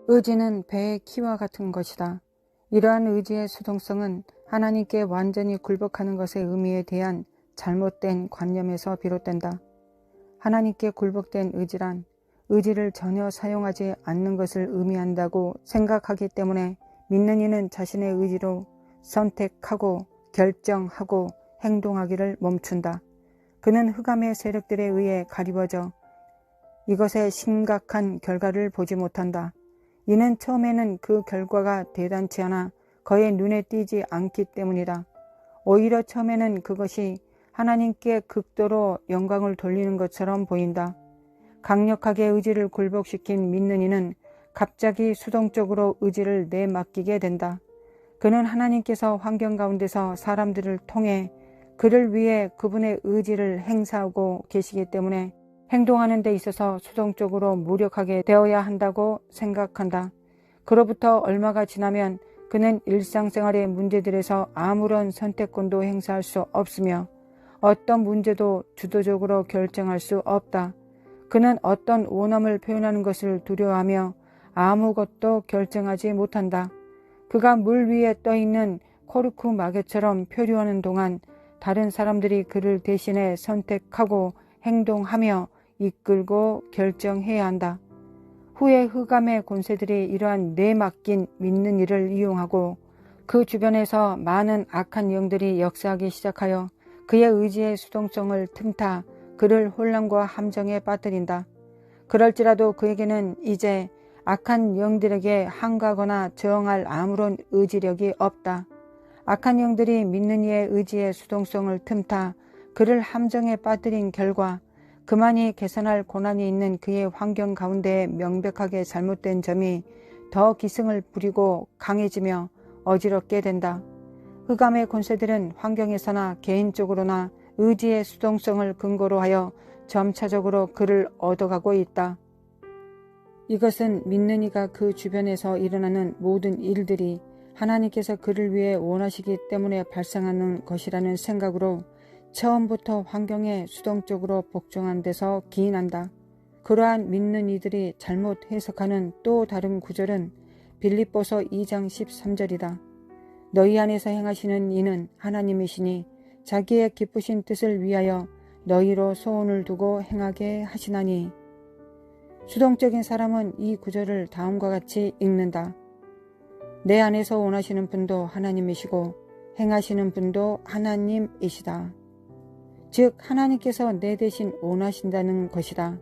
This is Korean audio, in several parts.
의지는 배의 키와 같은 것이다. 이러한 의지의 수동성은 하나님께 완전히 굴복하는 것의 의미에 대한 잘못된 관념에서 비롯된다. 하나님께 굴복된 의지란 의지를 전혀 사용하지 않는 것을 의미한다고 생각하기 때문에 믿는 이는 자신의 의지로 선택하고 결정하고 행동하기를 멈춘다. 그는 흑암의 세력들에 의해 가리워져 이것의 심각한 결과를 보지 못한다. 이는 처음에는 그 결과가 대단치 않아 그의 눈에 띄지 않기 때문이다. 오히려 처음에는 그것이 하나님께 극도로 영광을 돌리는 것처럼 보인다. 강력하게 의지를 굴복시킨 믿는 이는 갑자기 수동적으로 의지를 내맡기게 된다. 그는 하나님께서 환경 가운데서 사람들을 통해 그를 위해 그분의 의지를 행사하고 계시기 때문에 행동하는 데 있어서 수동적으로 무력하게 되어야 한다고 생각한다. 그로부터 얼마가 지나면 그는 일상생활의 문제들에서 아무런 선택권도 행사할 수 없으며 어떤 문제도 주도적으로 결정할 수 없다. 그는 어떤 원함을 표현하는 것을 두려워하며 아무것도 결정하지 못한다. 그가 물 위에 떠있는 코르크 마개처럼 표류하는 동안 다른 사람들이 그를 대신해 선택하고 행동하며 이끌고 결정해야 한다. 후에 흑암의 권세들이 이러한 내맡긴 믿는 이를 이용하고 그 주변에서 많은 악한 영들이 역사하기 시작하여 그의 의지의 수동성을 틈타 그를 혼란과 함정에 빠뜨린다. 그럴지라도 그에게는 이제 악한 영들에게 항가거나 저항할 아무런 의지력이 없다. 악한 영들이 믿는 이의 의지의 수동성을 틈타 그를 함정에 빠뜨린 결과 그만이 개선할 고난이 있는 그의 환경 가운데 명백하게 잘못된 점이 더 기승을 부리고 강해지며 어지럽게 된다. 흑암의 권세들은 환경에서나 개인적으로나 의지의 수동성을 근거로 하여 점차적으로 그를 얻어가고 있다. 이것은 믿는 이가 그 주변에서 일어나는 모든 일들이 하나님께서 그를 위해 원하시기 때문에 발생하는 것이라는 생각으로 처음부터 환경에 수동적으로 복종한 데서 기인한다. 그러한 믿는 이들이 잘못 해석하는 또 다른 구절은 빌립보서 2장 13절이다. 너희 안에서 행하시는 이는 하나님이시니 자기의 기쁘신 뜻을 위하여 너희로 소원을 두고 행하게 하시나니. 수동적인 사람은 이 구절을 다음과 같이 읽는다. 내 안에서 원하시는 분도 하나님이시고 행하시는 분도 하나님이시다. 즉 하나님께서 내 대신 원하신다는 것이다.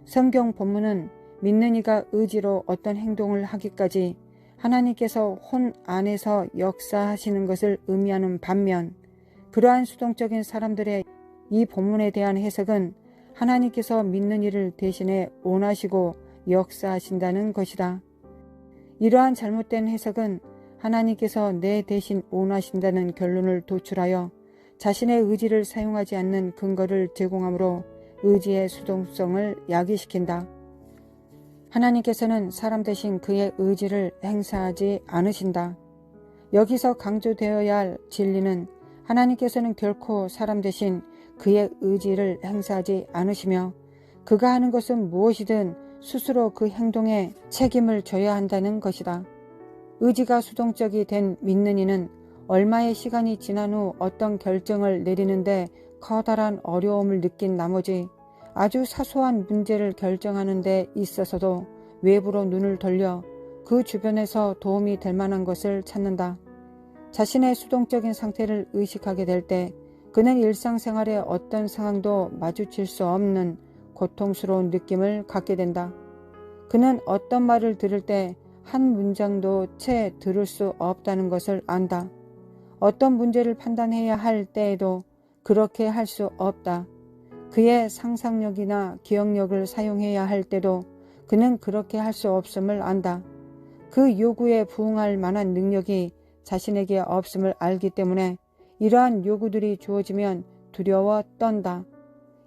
성경 본문은 믿는 이가 의지로 어떤 행동을 하기까지 하나님께서 혼 안에서 역사하시는 것을 의미하는 반면 그러한 수동적인 사람들의 이 본문에 대한 해석은 하나님께서 믿는 이를 대신해 원하시고 역사하신다는 것이다. 이러한 잘못된 해석은 하나님께서 내 대신 원하신다는 결론을 도출하여 자신의 의지를 사용하지 않는 근거를 제공하므로 의지의 수동성을 야기시킨다. 하나님께서는 사람 대신 그의 의지를 행사하지 않으신다. 여기서 강조되어야 할 진리는 하나님께서는 결코 사람 대신 그의 의지를 행사하지 않으시며 그가 하는 것은 무엇이든 스스로 그 행동에 책임을 져야 한다는 것이다. 의지가 수동적이 된 믿는 이는 얼마의 시간이 지난 후 어떤 결정을 내리는데 커다란 어려움을 느낀 나머지 아주 사소한 문제를 결정하는 데 있어서도 외부로 눈을 돌려 그 주변에서 도움이 될 만한 것을 찾는다. 자신의 수동적인 상태를 의식하게 될 때 그는 일상생활의 어떤 상황도 마주칠 수 없는 고통스러운 느낌을 갖게 된다. 그는 어떤 말을 들을 때 한 문장도 채 들을 수 없다는 것을 안다. 어떤 문제를 판단해야 할 때에도 그렇게 할 수 없다. 그의 상상력이나 기억력을 사용해야 할 때도 그는 그렇게 할 수 없음을 안다. 그 요구에 부응할 만한 능력이 자신에게 없음을 알기 때문에 이러한 요구들이 주어지면 두려워 떤다.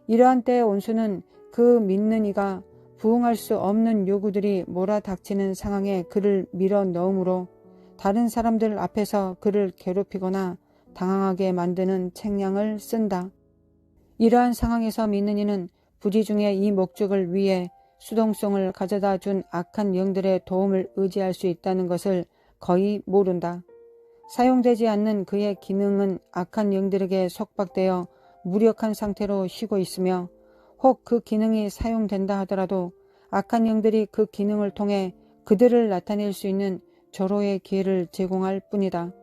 이러한 때의 온수는 그 믿는 이가 부응할 수 없는 요구들이 몰아닥치는 상황에 그를 밀어 넣으므로 다른 사람들 앞에서 그를 괴롭히거나 당황하게 만드는 책량을 쓴다. 이러한 상황에서 믿는 이는 부지중에 이 목적을 위해 수동성을 가져다 준 악한 영들의 도움을 의지할 수 있다는 것을 거의 모른다. 사용되지 않는 그의 기능은 악한 영들에게 속박되어 무력한 상태로 쉬고 있으며, 혹 그 기능이 사용된다 하더라도 악한 영들이 그 기능을 통해 그들을 나타낼 수 있는 절호의 기회를 제공할 뿐이다.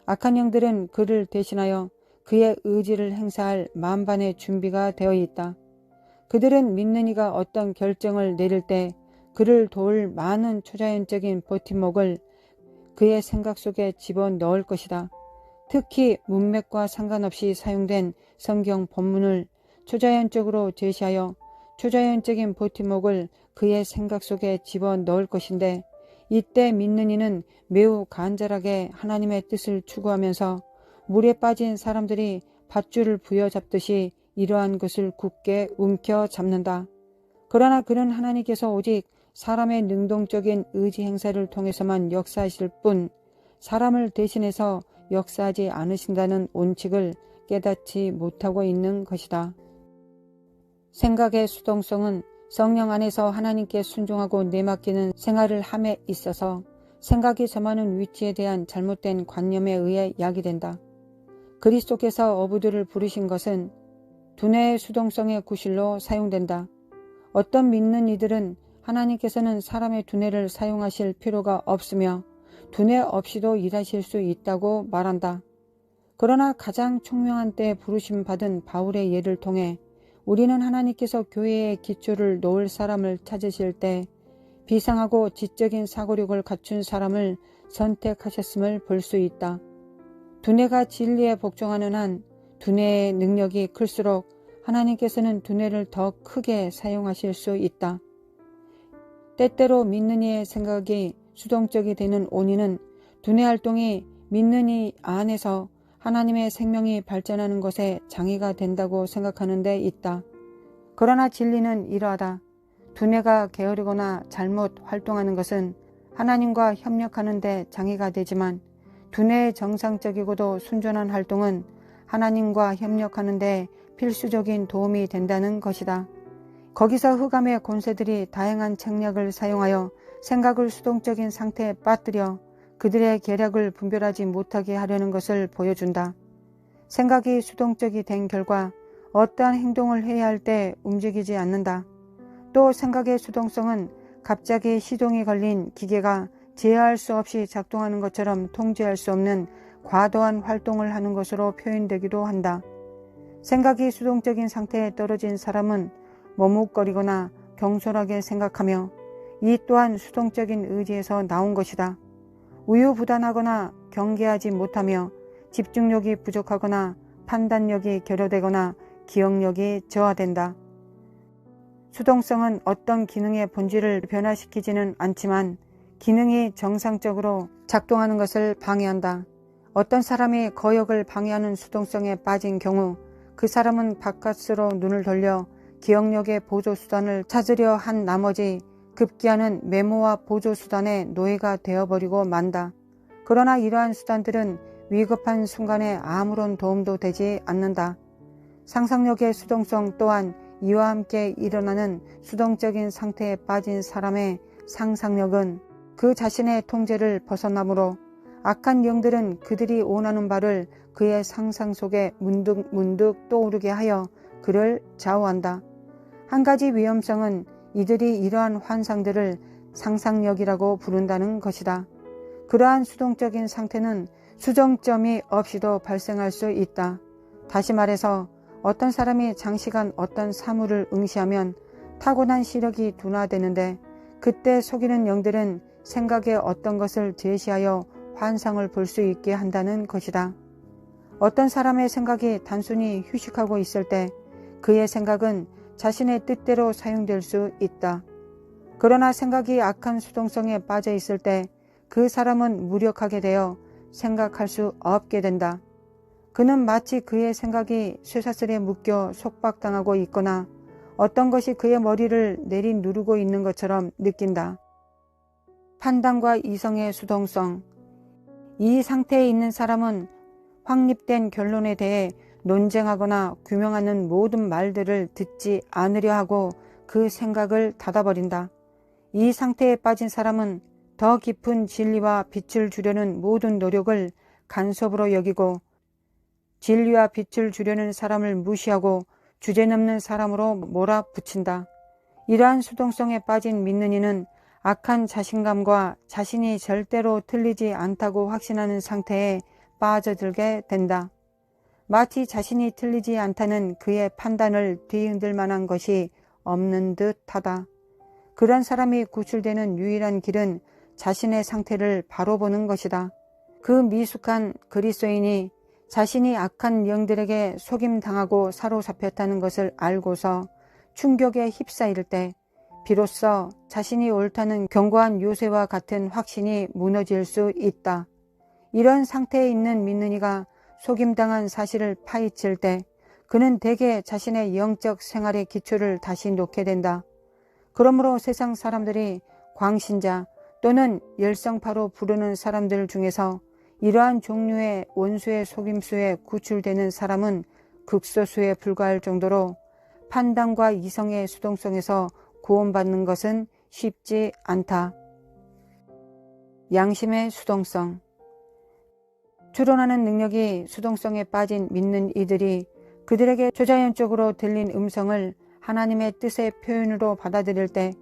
악한 영들은 그를 대신하여 그의 의지를 행사할 만반의 준비가 되어 있다. 그들은 믿는 이가 어떤 결정을 내릴 때 그를 도울 많은 초자연적인 버팀목을 그의 생각 속에 집어넣을 것이다. 특히 문맥과 상관없이 사용된 성경 본문을 초자연적으로 제시하여 초자연적인 버팀목을 그의 생각 속에 집어넣을 것인데, 이때 믿는 이는 매우 간절하게 하나님의 뜻을 추구하면서 물에 빠진 사람들이 밧줄을 부여잡듯이 이러한 것을 굳게 움켜잡는다. 그러나 그는 하나님께서 오직 사람의 능동적인 의지 행사를 통해서만 역사하실 뿐 사람을 대신해서 역사하지 않으신다는 원칙을 깨닫지 못하고 있는 것이다. 생각의 수동성은 성령 안에서 하나님께 순종하고 내맡기는 생활을 함에 있어서 생각이 점하는 위치에 대한 잘못된 관념에 의해 야기된다. 그리스도께서 어부들을 부르신 것은 두뇌의 수동성의 구실로 사용된다. 어떤 믿는 이들은 하나님께서는 사람의 두뇌를 사용하실 필요가 없으며 두뇌 없이도 일하실 수 있다고 말한다. 그러나 가장 총명한 때 부르심 받은 바울의 예를 통해 우리는 하나님께서 교회의 기초를 놓을 사람을 찾으실 때 비상하고 지적인 사고력을 갖춘 사람을 선택하셨음을 볼 수 있다. 두뇌가 진리에 복종하는 한 두뇌의 능력이 클수록 하나님께서는 두뇌를 더 크게 사용하실 수 있다. 때때로 믿는 이의 생각이 수동적이 되는 원인은 두뇌 활동이 믿는 이 안에서 하나님의 생명이 발전하는 것에 장애가 된다고 생각하는 데 있다. 그러나 진리는 이러하다. 두뇌가 게으르거나 잘못 활동하는 것은 하나님과 협력하는 데 장애가 되지만 두뇌의 정상적이고도 순전한 활동은 하나님과 협력하는 데 필수적인 도움이 된다는 것이다. 거기서 흑암의 권세들이 다양한 책략을 사용하여 생각을 수동적인 상태에 빠뜨려 그들의 계략을 분별하지 못하게 하려는 것을 보여준다. 생각이 수동적이 된 결과 어떠한 행동을 해야 할 때 움직이지 않는다. 또 생각의 수동성은 갑자기 시동이 걸린 기계가 제어할 수 없이 작동하는 것처럼 통제할 수 없는 과도한 활동을 하는 것으로 표현되기도 한다. 생각이 수동적인 상태에 떨어진 사람은 머뭇거리거나 경솔하게 생각하며 이 또한 수동적인 의지에서 나온 것이다. 우유부단하거나 경계하지 못하며 집중력이 부족하거나 판단력이 결여되거나 기억력이 저하된다. 수동성은 어떤 기능의 본질을 변화시키지는 않지만 기능이 정상적으로 작동하는 것을 방해한다. 어떤 사람이 거역을 방해하는 수동성에 빠진 경우 그 사람은 바깥으로 눈을 돌려 기억력의 보조수단을 찾으려 한 나머지 급기야는 메모와 보조수단의 노예가 되어버리고 만다. 그러나 이러한 수단들은 위급한 순간에 아무런 도움도 되지 않는다. 상상력의 수동성 또한 이와 함께 일어나는 수동적인 상태에 빠진 사람의 상상력은 그 자신의 통제를 벗어나므로 악한 영들은 그들이 원하는 바를 그의 상상 속에 문득 떠오르게 하여 그를 좌우한다. 한 가지 위험성은 이들이 이러한 환상들을 상상력이라고 부른다는 것이다. 그러한 수동적인 상태는 수정점이 없이도 발생할 수 있다. 다시 말해서 어떤 사람이 장시간 어떤 사물을 응시하면 타고난 시력이 둔화되는데 그때 속이는 영들은 생각에 어떤 것을 제시하여 환상을 볼 수 있게 한다는 것이다. 어떤 사람의 생각이 단순히 휴식하고 있을 때 그의 생각은 자신의 뜻대로 사용될 수 있다. 그러나 생각이 악한 수동성에 빠져 있을 때 그 사람은 무력하게 되어 생각할 수 없게 된다. 그는 마치 그의 생각이 쇠사슬에 묶여 속박당하고 있거나 어떤 것이 그의 머리를 내리누르고 있는 것처럼 느낀다. 판단과 이성의 수동성. 이 상태에 있는 사람은 확립된 결론에 대해 논쟁하거나 규명하는 모든 말들을 듣지 않으려 하고 그 생각을 닫아버린다. 이 상태에 빠진 사람은 더 깊은 진리와 빛을 주려는 모든 노력을 간섭으로 여기고 진리와 빛을 주려는 사람을 무시하고 주제넘는 사람으로 몰아붙인다. 이러한 수동성에 빠진 믿는 이는 악한 자신감과 자신이 절대로 틀리지 않다고 확신하는 상태에 빠져들게 된다. 마치 자신이 틀리지 않다는 그의 판단을 뒤흔들 만한 것이 없는 듯하다. 그런 사람이 구출되는 유일한 길은 자신의 상태를 바로 보는 것이다. 그 미숙한 그리스도인이 자신이 악한 영들에게 속임당하고 사로잡혔다는 것을 알고서 충격에 휩싸일 때 비로소 자신이 옳다는 견고한 요새와 같은 확신이 무너질 수 있다. 이런 상태에 있는 믿는 이가 속임당한 사실을 파헤칠 때 그는 대개 자신의 영적 생활의 기초를 다시 놓게 된다. 그러므로 세상 사람들이 광신자 또는 열성파로 부르는 사람들 중에서 이러한 종류의 원수의 속임수에 구출되는 사람은 극소수에 불과할 정도로 판단과 이성의 수동성에서 구원받는 것은 쉽지 않다. 양심의 수동성. 추론하는 능력이 수동성에 빠진 믿는 이들이 그들에게 초자연적으로 들린 음성을 하나님의 뜻의 표현으로 받아들일 때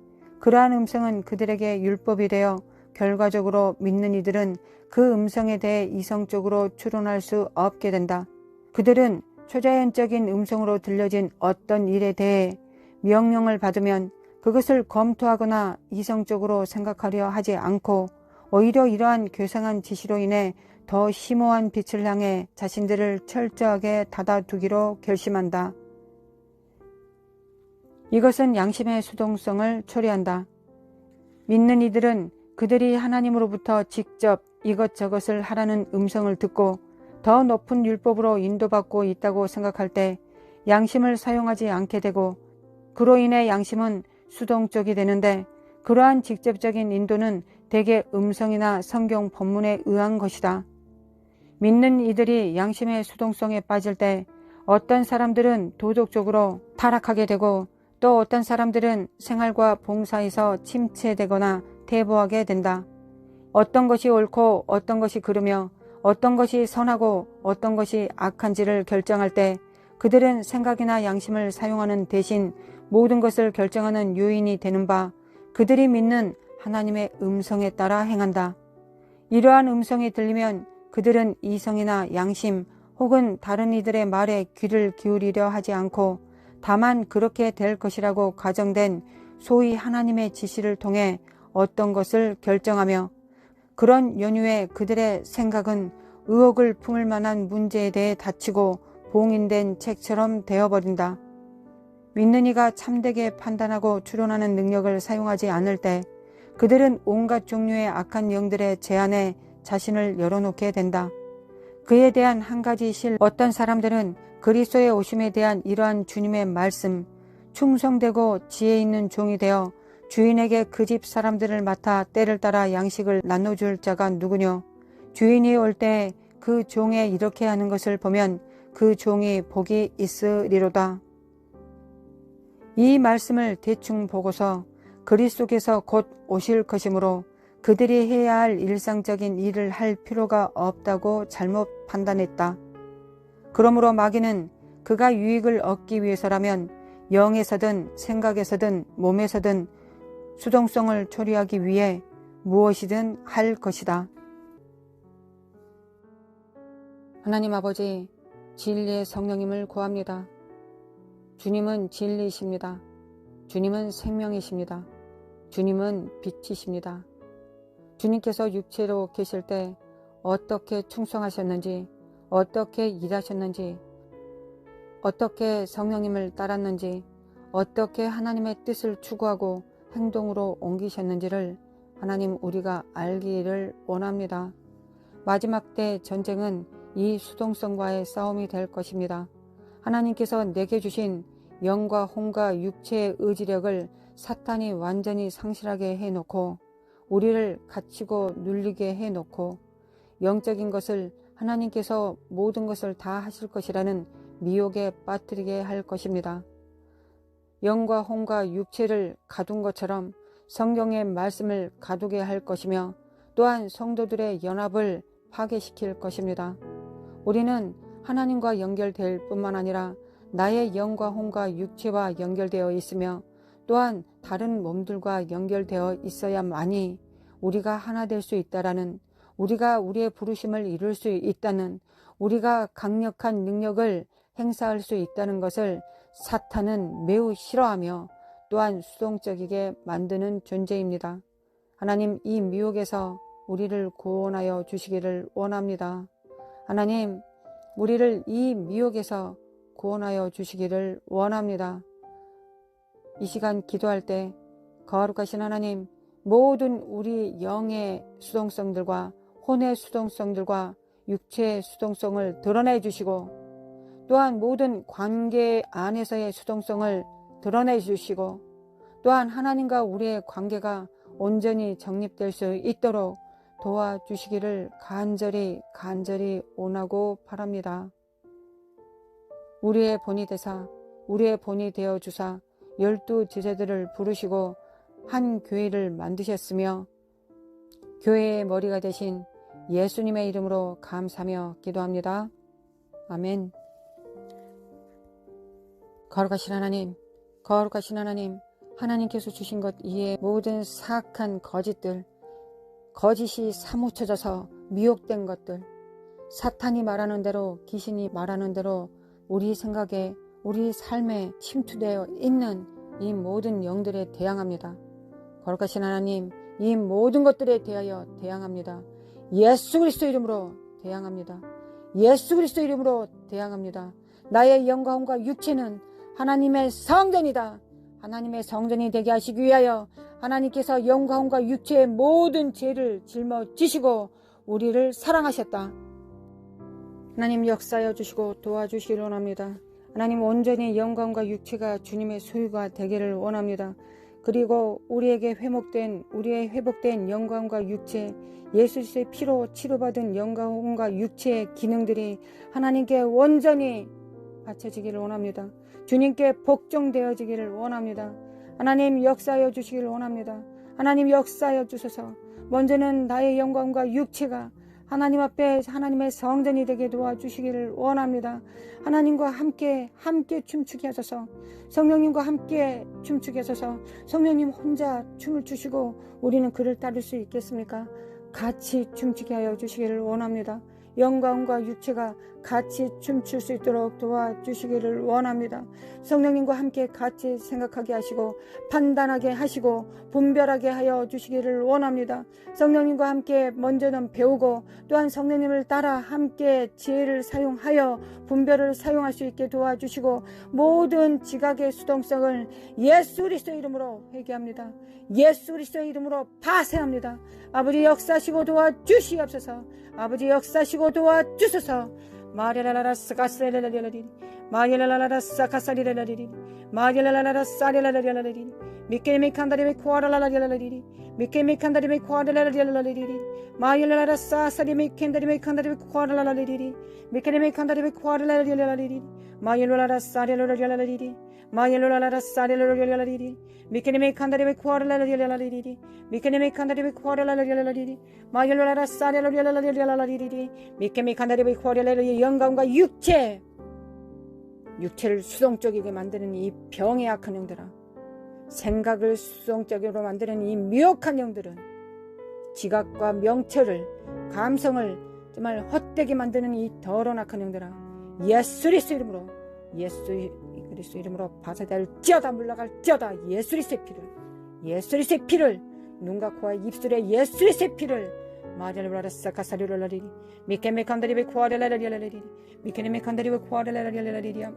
그러한 음성은 그들에게 율법이 되어 결과적으로 믿는 이들은 그 음성에 대해 이성적으로 추론할 수 없게 된다. 그들은 초자연적인 음성으로 들려진 어떤 일에 대해 명령을 받으면 그것을 검토하거나 이성적으로 생각하려 하지 않고 오히려 이러한 교상한 지시로 인해 더 심오한 빛을 향해 자신들을 철저하게 닫아두기로 결심한다. 이것은 양심의 수동성을 초래한다. 믿는 이들은 그들이 하나님으로부터 직접 이것저것을 하라는 음성을 듣고 더 높은 율법으로 인도받고 있다고 생각할 때 양심을 사용하지 않게 되고 그로 인해 양심은 수동적이 되는데 그러한 직접적인 인도는 대개 음성이나 성경 본문에 의한 것이다. 믿는 이들이 양심의 수동성에 빠질 때 어떤 사람들은 도덕적으로 타락하게 되고 또 어떤 사람들은 생활과 봉사에서 침체되거나 퇴보하게 된다. 어떤 것이 옳고 어떤 것이 그르며 어떤 것이 선하고 어떤 것이 악한지를 결정할 때 그들은 생각이나 양심을 사용하는 대신 모든 것을 결정하는 요인이 되는 바 그들이 믿는 하나님의 음성에 따라 행한다. 이러한 음성이 들리면 그들은 이성이나 양심 혹은 다른 이들의 말에 귀를 기울이려 하지 않고 다만 그렇게 될 것이라고 가정된 소위 하나님의 지시를 통해 어떤 것을 결정하며 그런 연유에 그들의 생각은 의혹을 품을 만한 문제에 대해 닫히고 봉인된 책처럼 되어버린다. 믿는 이가 참되게 판단하고 추론하는 능력을 사용하지 않을 때 그들은 온갖 종류의 악한 영들의 제안에 자신을 열어놓게 된다. 그에 대한 한 가지 어떤 사람들은 그리스도의 오심에 대한 이러한 주님의 말씀, 충성되고 지혜 있는 종이 되어 주인에게 그 집 사람들을 맡아 때를 따라 양식을 나눠줄 자가 누구뇨? 주인이 올 때 그 종의 이렇게 하는 것을 보면 그 종이 복이 있으리로다. 이 말씀을 대충 보고서 그리스도께서 곧 오실 것이므로 그들이 해야 할 일상적인 일을 할 필요가 없다고 잘못 판단했다. 그러므로 마귀는 그가 유익을 얻기 위해서라면 영에서든 생각에서든 몸에서든 수동성을 초래하기 위해 무엇이든 할 것이다. 하나님 아버지, 진리의 성령님을 구합니다. 주님은 진리이십니다. 주님은 생명이십니다. 주님은 빛이십니다. 주님께서 육체로 계실 때 어떻게 충성하셨는지, 어떻게 일하셨는지, 어떻게 성령님을 따랐는지, 어떻게 하나님의 뜻을 추구하고 행동으로 옮기셨는지를 하나님 우리가 알기를 원합니다. 마지막 때 전쟁은 이 수동성과의 싸움이 될 것입니다. 하나님께서 내게 주신 영과 혼과 육체의 의지력을 사탄이 완전히 상실하게 해놓고 우리를 갇히고 눌리게 해놓고 영적인 것을 하나님께서 모든 것을 다 하실 것이라는 미혹에 빠뜨리게 할 것입니다. 영과 혼과 육체를 가둔 것처럼 성경의 말씀을 가두게 할 것이며 또한 성도들의 연합을 파괴시킬 것입니다. 우리는 하나님과 연결될 뿐만 아니라 나의 영과 혼과 육체와 연결되어 있으며 또한 다른 몸들과 연결되어 있어야만이 우리가 하나 될 수 있다라는, 우리가 우리의 부르심을 이룰 수 있다는, 우리가 강력한 능력을 행사할 수 있다는 것을 사탄은 매우 싫어하며 또한 수동적이게 만드는 존재입니다. 하나님, 이 미혹에서 우리를 구원하여 주시기를 원합니다. 하나님, 우리를 이 미혹에서 구원하여 주시기를 원합니다. 이 시간 기도할 때 거룩하신 하나님, 모든 우리 영의 수동성들과 혼의 수동성들과 육체의 수동성을 드러내 주시고 또한 모든 관계 안에서의 수동성을 드러내 주시고 또한 하나님과 우리의 관계가 온전히 정립될 수 있도록 도와주시기를 간절히 원하고 바랍니다. 우리의 본이 되사 우리의 본이 되어 주사 12 지체들을 부르시고 한 교회를 만드셨으며 교회의 머리가 되신 예수님의 이름으로 감사하며 기도합니다. 아멘. 거룩하신 하나님, 하나님께서 주신 것 이외의 모든 사악한 거짓들, 거짓이 사무쳐져서 미혹된 것들, 사탄이 말하는 대로, 귀신이 말하는 대로 우리 생각에, 우리 삶에 침투되어 있는 이 모든 영들에 대항합니다. 거룩하신 하나님, 이 모든 것들에 대하여 대항합니다. 예수 그리스도 이름으로 대항합니다. 예수 그리스도 이름으로 대항합니다. 나의 영과 혼과 육체는 하나님의 성전이다. 하나님의 성전이 되게 하시기 위하여 하나님께서 영과 혼과 육체의 모든 죄를 짊어지시고 우리를 사랑하셨다. 하나님, 역사하여 주시고 도와주시기를 원합니다. 하나님, 온전히 영과 혼과 육체가 주님의 소유가 되기를 원합니다. 그리고 우리의 회복된 영과 혼과 육체, 예수 그리스도의 피로 치료받은 영과 혼과 육체의 기능들이 하나님께 온전히 바쳐지기를 원합니다. 주님께 복종되어지기를 원합니다. 하나님, 역사하여 주시기를 원합니다. 하나님, 역사하여 주소서. 먼저는 나의 영광과 육체가 하나님 앞에 하나님의 성전이 되게 도와주시기를 원합니다. 하나님과 함께 춤추게 하소서. 성령님과 함께 춤추게 하소서. 성령님 혼자 춤을 추시고 우리는 그를 따를 수 있겠습니까? 같이 춤추게 하여 주시기를 원합니다. 영광과 육체가 같이 춤출 수 있도록 도와주시기를 원합니다. 성령님과 함께 같이 생각하게 하시고 판단하게 하시고 분별하게 하여 주시기를 원합니다. 성령님과 함께 먼저는 배우고 또한 성령님을 따라 함께 지혜를 사용하여 분별을 사용할 수 있게 도와주시고 모든 지각의 수동성을 예수 그리스도의 이름으로 회개합니다. 예수 그리스도의 이름으로 파쇄합니다. 아버지, 역사하시고 도와주시옵소서. 아버지, 역사하시고 도와주소서. 마리라라라스가스레라리라리 마리라라라스가사리라리리 마리라라라사리라리라리 미케미칸다리메 코아라라리라리 미케미칸다리메 코아라라리라리 마리라라사사리메 칸다리메 코아라라리리 미케미칸다리메 코아라라리라리 마리라라사리라리라리 마리라라사리라리라리 미케미메 칸다리메 코아라라리라리 미케미메 칸다리메 코아라라리라리 마리라라사리라리라리 미케미 칸다리메 코아라라리 영광과 육체를 수동적이게 만드는 이 병의 악한 영들아, 생각을 수동적으로 만드는 이 미혹한 영들은 지각과 명철을, 감성을 정말 헛되게 만드는 이 더러운 악한 영들아, 예수 그리스도 이름으로, 예수 그리스도 이름으로 파쇄될지어다, 물러갈지어다. 예수 그리스도의 피를 눈과 코와 입술에 예수 그리스도의 피를 마리라라사 가사리라리리 미케메칸다리베 코아라라리라리리 미케메칸다리베 코아라라리라리리야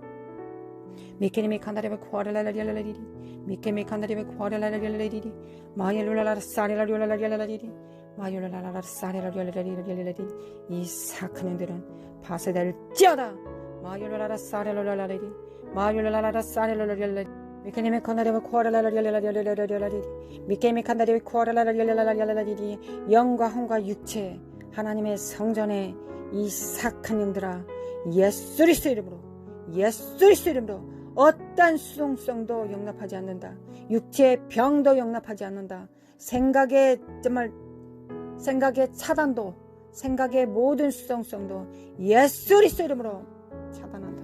미케메칸다리베 코아라라리라리리 미케메칸다리베 코아라라리라리리 마리라라사리라리라리리 마리라라사리라리라리리 이 사악한 영들은 파쇄될지어다. 마리라라사리라리라리리 마리라라사리라리라리리 미케미 칸다리베 코아라라리라리라리라리리 미케미 칸다리베 코아라라리라리라리라리리 영과 혼과 육체 하나님의 성전에 이 사악한 영들아, 예수 그리스도 이름으로 어떠한 수동성도 용납하지 않는다. 육체의 병도 용납하지 않는다. 생각의 차단도, 생각의 모든 수동성도 예수 그리스도 이름으로 차단한다.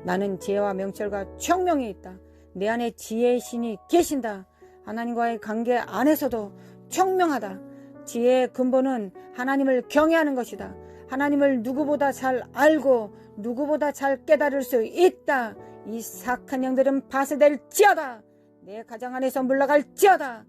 나는 지혜와 명철과 총명이 있다. 내 안에 지혜의 신이 계신다. 하나님과의 관계 안에서도 총명하다. 지혜의 근본은 하나님을 경외하는 것이다. 하나님을 누구보다 잘 알고 누구보다 잘 깨달을 수 있다. 이 사악한 영들은 파쇄될지어다. 내 가정 안에서 물러갈지어다.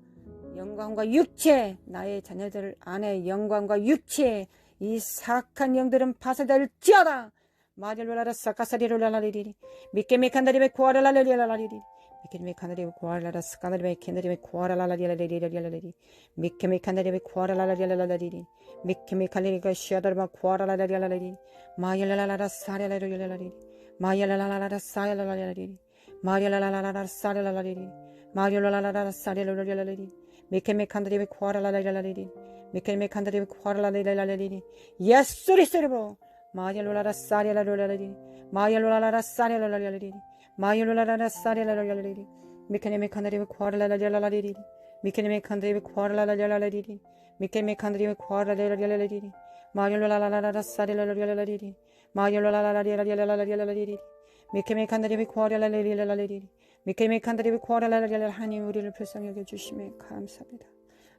영광과 육체, 나의 자녀들 안에 영광과 육체, 이 사악한 영들은 파쇄될지어다. 마딜로라라 사카사리로라라리리 미케메칸다리베 코아라라리라라리리 미케메칸다리베 코아라라 스카다리베 켄다리베 코아라라라리라리리라리리 미케메칸다리베 코아라라라리라라리리 미케메칸다리가 시아다르바 코아라라라리라리리 마얄라라라 사레라리라리리 마얄라라라 사레라리라리리 마얄라라라 사레라리리 마얄라라라 사레라리라리리 미케메칸다리베 코아라라라리라리리 미케메칸다리베 코아라라라리라리리 예수 그리스도로 마얄로라라 사레라라리리 마얄로라라 사레라라리리 마얄로라라 사레라라리리 미케메칸다리베 코아라라라리라리리 미케메칸다리베 코아라라라리라리리 미케메칸다리베 코아라라라리라리리 마얄로라라라 사레라라리라리리 마얄로라라라리라리라리리 미케메칸다리베 코아라라라리라리리 미케메칸다리베 코아라라라리라 하나님 우리를 불쌍히 여겨주심에 감사합니다.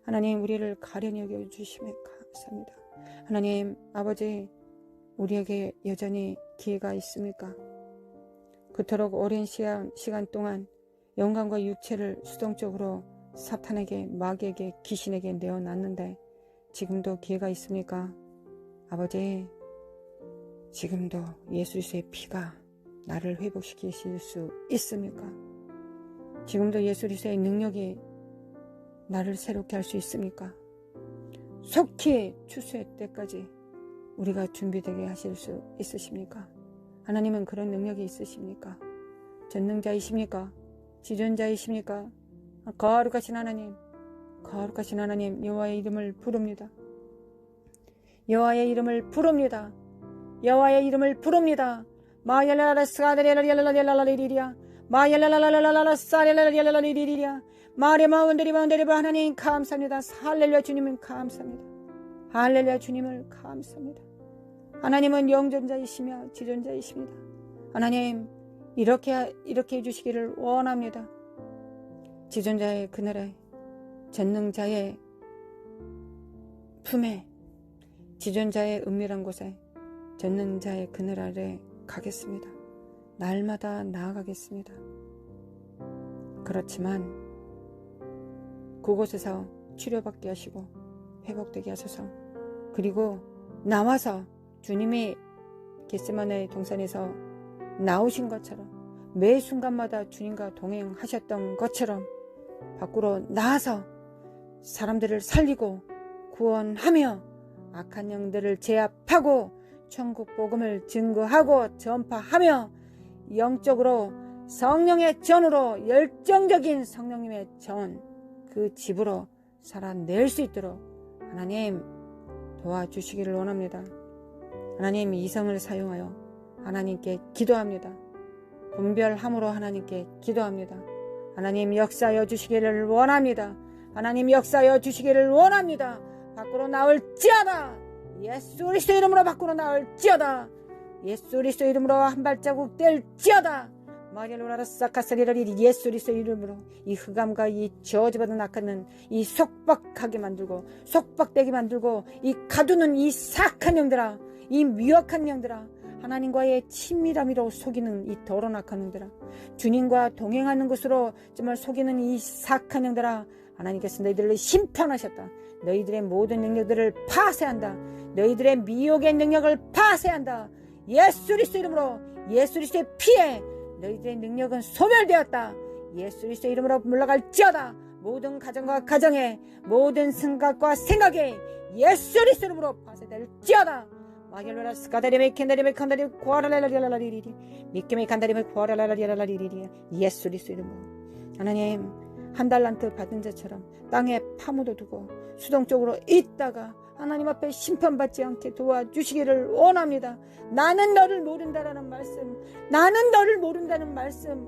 하나님 우리를 가련히 여겨주심에 감사합니다. 하나님 아버지 우리에게 여전히 기회가 있습니까? 그토록 오랜 시간 동안 영광과 육체를 수동적으로 사탄에게 마귀에게 귀신에게 내어놨는데 지금도 기회가 있습니까? 아버지 지금도 예수 그리스도의 피가 나를 회복시키실 수 있습니까? 지금도 예수 그리스도의 능력이 나를 새롭게 할 수 있습니까? 속히 추수의 때까지 우리가 준비되게 하실 수 있으십니까? 하나님은 그런 능력이 있으십니까? 전능자이십니까? 지존자이십니까? 거룩하신 하나님, 거룩하신 하나님 여호와의 이름을 부릅니다. 여호와의 이름을 부릅니다. 여호와의 이름을 부릅니다. 마얄라라 스가데리라리라리라리리리야 마얄라라라라라 사레라리라리리리야 마레마운데리바운데리바 하나님 감사합니다. 할렐루야 주님은 감사합니다. 할렐루야 주님을 감사합니다. 하나님은 영존자이시며 지존자이십니다. 하나님 이렇게 해주시기를 원합니다. 지존자의 그늘에 전능자의 품에 지존자의 은밀한 곳에 전능자의 그늘 아래 가겠습니다. 날마다 나아가겠습니다. 그렇지만 그곳에서 치료받게 하시고 회복되게 하소서. 그리고 나와서 주님이 겟세마네 동산에서 나오신 것처럼 매 순간마다 주님과 동행하셨던 것처럼 밖으로 나와서 사람들을 살리고 구원하며 악한 영들을 제압하고 천국 복음을 증거하고 전파하며 영적으로 성령의 전으로 열정적인 성령님의 전 그 집으로 살아낼 수 있도록 하나님 도와주시기를 원합니다. 하나님 이성을 사용하여 하나님께 기도합니다. 분별함으로 하나님께 기도합니다. 하나님 역사하여 주시기를 원합니다. 하나님 역사하여 주시기를 원합니다. 밖으로 나올지어다. 예수 그리스도 이름으로 밖으로 나올지어다. 예수 그리스도 이름으로 한 발자국 뗄지어다. 마리로라라 사카사리라리 예수 그리스도 이름으로 이 흑암과 이 저주받은 악한 이 속박하게 만들고 속박되게 만들고 이 가두는 이 사악한 영들아 이 미혹한 영들아 하나님과의 친밀함이로 속이는 이 더러운 악한 영들아 주님과 동행하는 것으로 정말 속이는 이 사악한 영들아 하나님께서 너희들을 심판하셨다. 너희들의 모든 능력들을 파쇄한다. 너희들의 미혹의 능력을 파쇄한다. 예수 그리스도 이름으로 예수 그리스도의 피에 너희들의 능력은 소멸되었다. 예수 그리스도 이름으로 물러갈지어다. 모든 가정과 가정에 모든 생각과 생각에 예수 그리스도 이름으로 파쇄될지어다. 마겔로라 스카다리메 켄다리메 칸다리 고아라라라리라리리리 미케메 칸다리메 고아라라라리라리리리 예수 그리스도 이름으로 하나님 한 달란트 받은 자처럼 땅에 파묻어두고 수동적으로 있다가 하나님 앞에 심판받지 않게 도와주시기를 원합니다. 나는 너를 모른다라는 말씀, 나는 너를 모른다는 말씀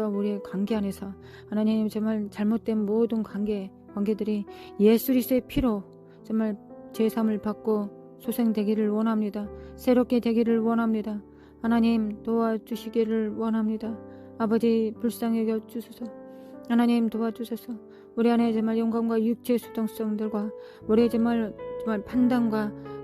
하나님과 우리의 관계 안에서 하나님 정말 잘못된 모든 관계들이 예수 그리스도의 피로 정말 제삼을 받고 소생되기를 원합니다. 새롭게 되기를 원합니다. 하나님 도와주시기를 원합니다. 아버지 불쌍히 여겨 주소서. 하나님 도와주소서. 우리 안에 정말 영광과 육체의 수동성들과 우리의 정말 판단과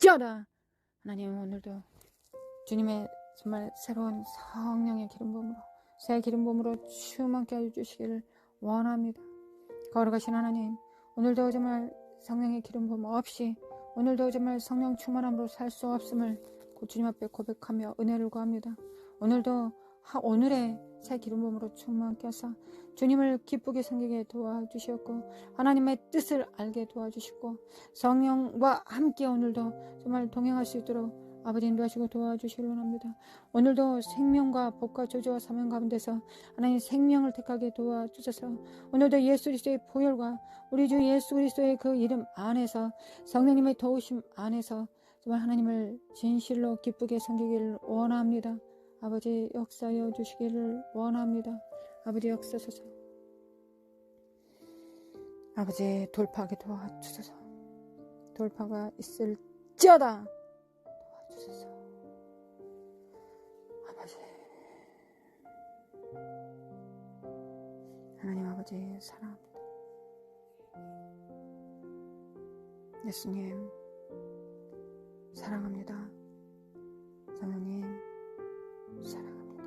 있을지어다. 하나님 오늘도 주님의 정말 새로운 성령의 기름 부음으로 새 기름 부음으로 충만케 해주시기를 원합니다. 거룩하신 하나님, 오늘도 정말 성령의 기름 부음 없이 오늘도 정말 성령 충만함으로 살 수 없음을 주님 앞에 고백하며 은혜를 구합니다. 오늘도 오늘의 새 기름 부음으로 충만케 하사 주님을 기쁘게 섬기게 도와주시었고 하나님의 뜻을 알게 도와주시고 성령과 함께 오늘도 정말 동행할 수 있도록 아버지 인도하시고 도와주시길 원합니다. 오늘도 생명과 복과 저주와 사명 가운데서 하나님 생명을 택하게 도와주셔서 오늘도 예수 그리스도의 보혈과 우리 주 예수 그리스도의 그 이름 안에서 성령님의 도우심 안에서 정말 하나님을 진실로 기쁘게 섬기기를 원합니다. 아버지 역사하여 주시기를 원합니다. 아버지 역사소서. 아버지 돌파하게 도와주소서. 돌파가 있을지어다 도와주소서. 아버지 하나님 아버지 사랑합니다. 예수님 사랑합니다. 성령님 사랑합니다.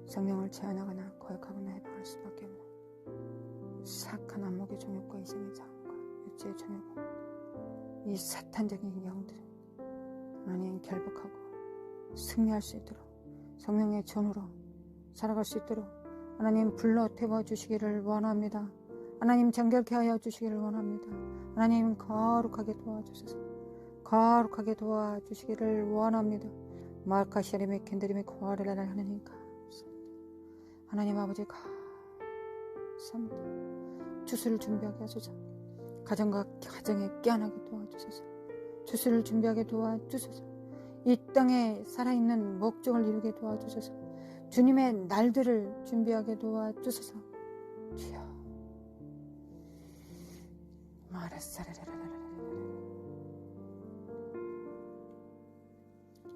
성령을 제한하거나 거역하거나 해방할 수밖에 없는 사악한 안목의 정욕과 이생의 자원과 육체의 정욕과 이 사탄적인 영들은 하나님 결박하고 승리할 수 있도록 성령의 전으로 살아갈 수 있도록 하나님 불러 태워주시기를 원합니다. 하나님 정결케 하여 주시기를 원합니다. 하나님 거룩하게 도와주셔서 거룩하게 도와주시기를 원합니다. 마카시아림의 캔드림의 코아르라를 하나님 감사합니다. 하나님 아버지 감사합니다. 주수를 준비하게 하소서. 가정과 가정에 깨어나게 도와주소서. 주수를 준비하게 도와주소서. 이 땅에 살아있는 목적을 이루게 도와주소서. 주님의 날들을 준비하게 도와주소서. 주여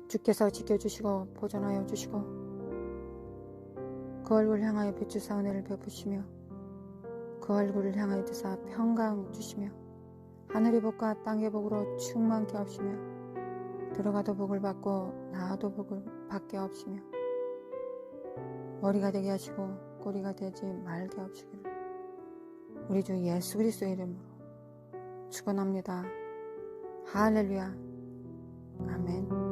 주께서 지켜주시고 보존하여 주시고 그 얼굴을 향하여 비추사 은혜를 베푸시며 그 얼굴을 향하여 드사 평강 주시며 하늘의 복과 땅의 복으로 충만케 하시며 들어가도 복을 받고 나와도 복을 받게 하시며 머리가 되게 하시고 꼬리가 되지 말게 하시기를 우리 주 예수 그리스도의 이름으로 축원합니다. 할렐루야. 아멘.